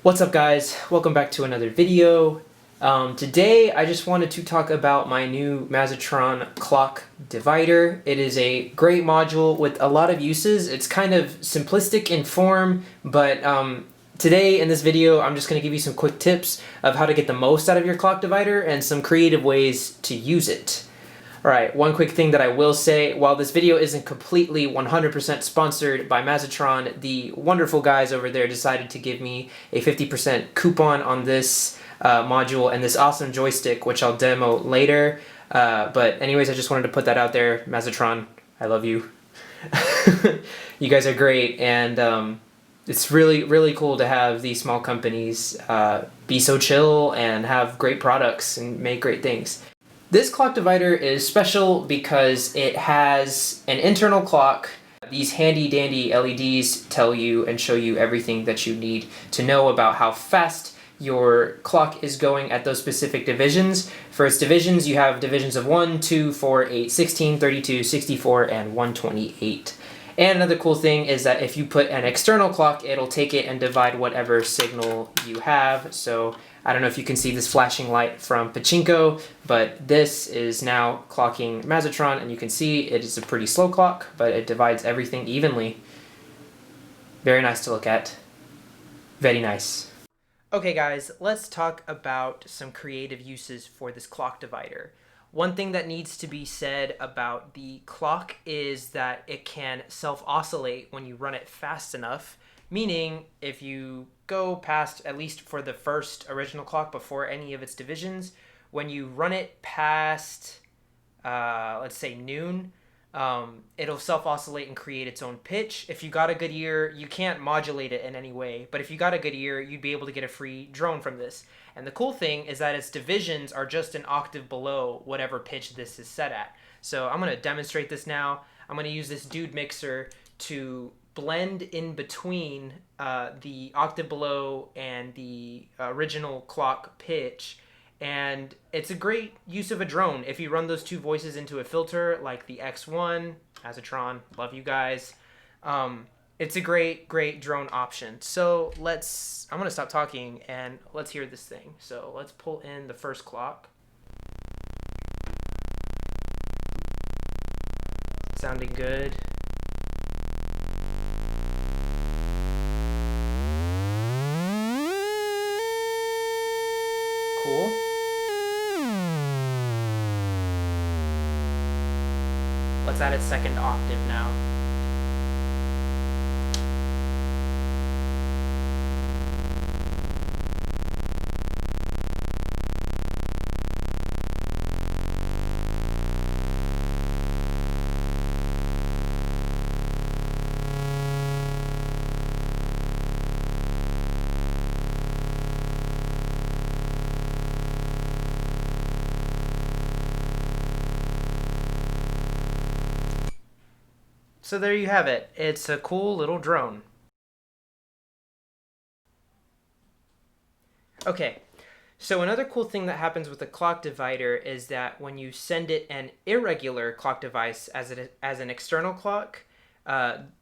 What's up guys? Welcome back to another video. Today I just wanted to talk about my new Mazzatron Clock Divider. It is a great module with a lot of uses. It's kind of simplistic in form, but today in this video I'm just going to give you some quick tips of how to get the most out of your clock divider and some creative ways to use it. Alright, one quick thing that I will say, while this video isn't completely 100% sponsored by Mazzatron, the wonderful guys over there decided to give me a 50% coupon on this module and this awesome joystick, which I'll demo later. But anyways, I just wanted to put that out there. Mazzatron, I love you. You guys are great, and it's really cool to have these small companies be so chill and have great products and make great things. This clock divider is special because it has an internal clock. These handy dandy LEDs tell you and show you everything that you need to know about how fast your clock is going at those specific divisions. For its divisions, you have divisions of 1, 2, 4, 8, 16, 32, 64, and 128. And another cool thing is that if you put an external clock, it'll take it and divide whatever signal you have. So I don't know if you can see this flashing light from Pachinko, but this is now clocking Mazzatron, and you can see it is a pretty slow clock, but it divides everything evenly. Very nice to look at. Very nice. Okay guys, let's talk about some creative uses for this clock divider. One thing that needs to be said about the clock is that it can self-oscillate when you run it fast enough, meaning if you go past, at least for the first original clock before any of its divisions, when you run it past, let's say noon, it'll self-oscillate and create its own pitch. If you got a good ear, you can't modulate it in any way, but if you got a good ear, you'd be able to get a free drone from this. And the cool thing is that its divisions are just an octave below whatever pitch this is set at. So I'm going to demonstrate this now. I'm going to use this dude mixer to blend in between the octave below and the original clock pitch. And it's a great use of a drone. If you run those two voices into a filter like the X1, Mazzatron, love you guys. It's a great drone option. So I'm going to stop talking and let's hear this thing. So let's pull in the first clock. Sounding good. Cool. Let's add its second octave now. So there you have it. It's a cool little drone. Okay, so another cool thing that happens with the clock divider is that when you send it an irregular clock device as an external clock,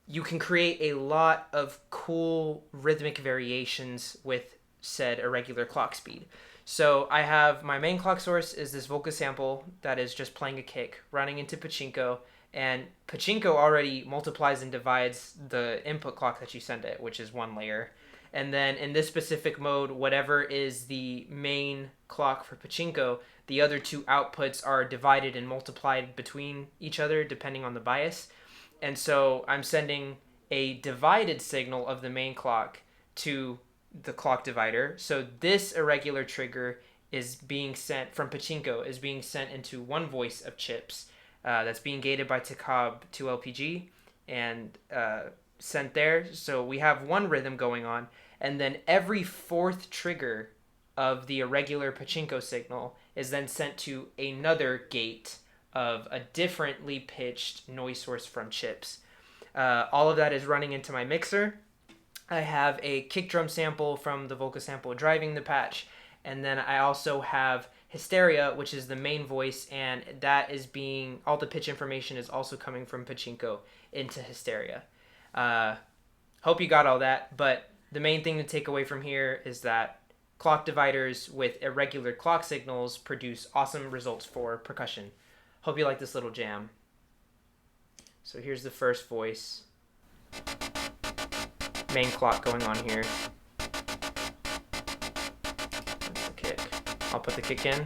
you can create a lot of cool rhythmic variations with said irregular clock speed. So I have my main clock source is this Volca sample that is just playing a kick, running into Pachinko, and Pachinko already multiplies and divides the input clock that you send it, which is one layer. And then in this specific mode, whatever is the main clock for Pachinko, the other two outputs are divided and multiplied between each other depending on the bias. And so I'm sending a divided signal of the main clock to the clock divider. So this irregular trigger is being sent from Pachinko, is being sent into one voice of chips that's being gated by Takab 2LPG and sent there. So we have one rhythm going on, and then every fourth trigger of the irregular Pachinko signal is then sent to another gate of a differently pitched noise source from chips. All of that is running into my mixer. I have a kick drum sample from the Volca sample driving the patch, and then I also have Hysteria, which is the main voice, and that is being, all the pitch information is also coming from Pachinko into Hysteria. Hope you got all that, but the main thing to take away from here is that clock dividers with irregular clock signals produce awesome results for percussion. Hope you like this little jam. So here's the first voice. Main clock going on here. That's the kick. I'll put the kick in.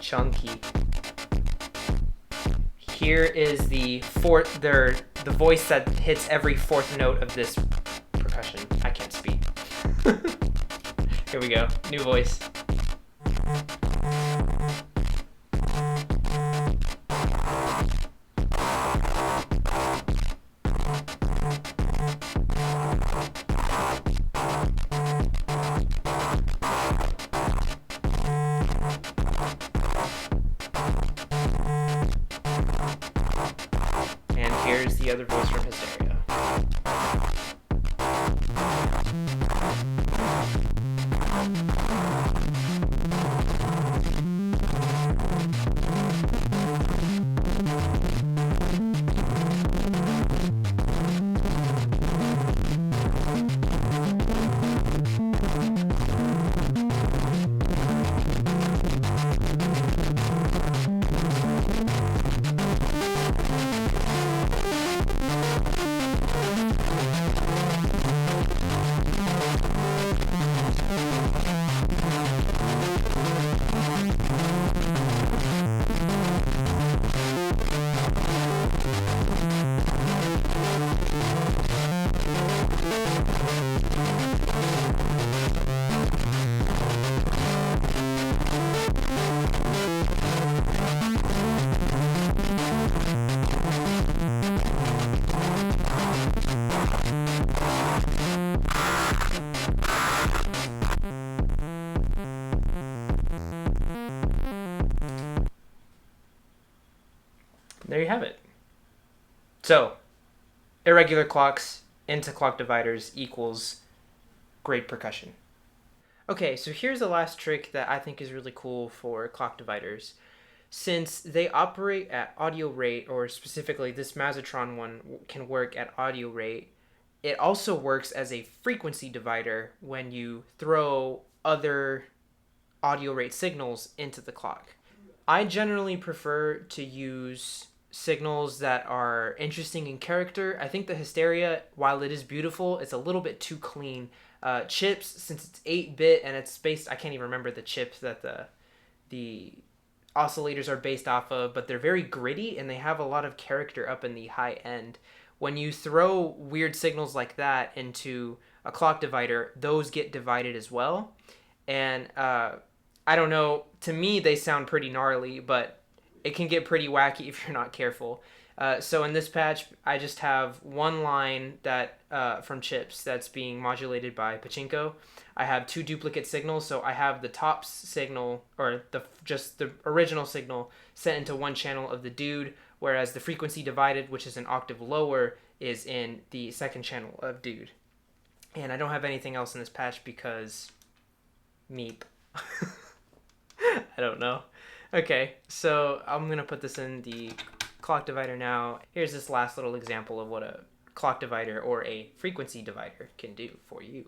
Chunky. Here is the voice that hits every fourth note of this percussion. I can't speak. Here we go. New voice. And here's the other voice from Hysteria. There you have it. So, irregular clocks into clock dividers equals great percussion. Okay, so here's the last trick that I think is really cool for clock dividers. Since they operate at audio rate, or specifically this Mazzatron one can work at audio rate, it also works as a frequency divider when you throw other audio rate signals into the clock. I generally prefer to use signals that are interesting in character. I think the Hysteria, while it is beautiful, it's a little bit too clean. Chips, since it's 8-bit and it's based, I can't even remember the chips that the oscillators are based off of, but they're very gritty and they have a lot of character up in the high end. When you throw weird signals like that into a clock divider, those get divided as well. And I don't know, to me they sound pretty gnarly, but it can get pretty wacky if you're not careful. So in this patch, I just have one line that from chips that's being modulated by pachinko. I have two duplicate signals, so I have the top signal, or just the original signal, sent into one channel of the dude, whereas the frequency divided, which is an octave lower, is in the second channel of dude. And I don't have anything else in this patch because meep. I don't know. Okay, so I'm going to put this in the clock divider now. Here's this last little example of what a clock divider or a frequency divider can do for you.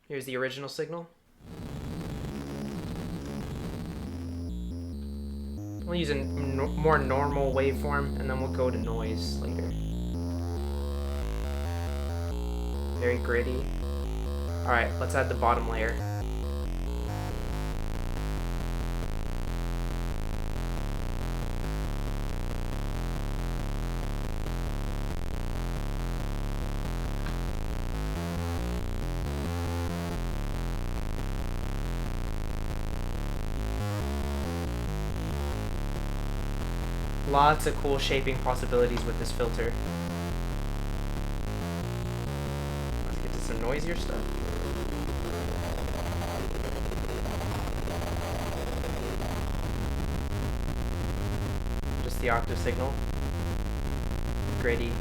Here's the original signal. We'll use a more normal waveform, and then we'll go to noise later. Very gritty. Alright, let's add the bottom layer. Lots of cool shaping possibilities with this filter. Let's get to some noisier stuff. Just the octave signal. Gritty.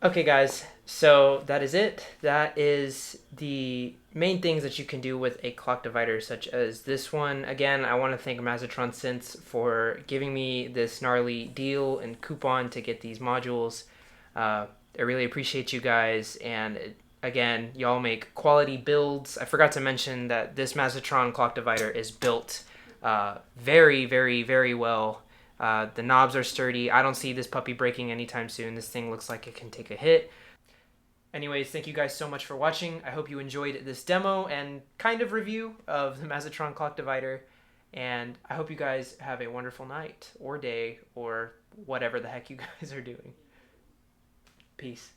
Okay, guys, so that is it. That is the main things that you can do with a clock divider, such as this one. Again, I want to thank Mazzatron Synths for giving me this gnarly deal and coupon to get these modules. I really appreciate you guys, and again, y'all make quality builds. I forgot to mention that this Mazzatron Clock Divider is built very, very, very well. The knobs are sturdy. I don't see this puppy breaking anytime soon. This thing looks like it can take a hit. Anyways, thank you guys so much for watching. I hope you enjoyed this demo and kind of review of the Mazzatron Clock Divider. And I hope you guys have a wonderful night or day or whatever the heck you guys are doing. Peace.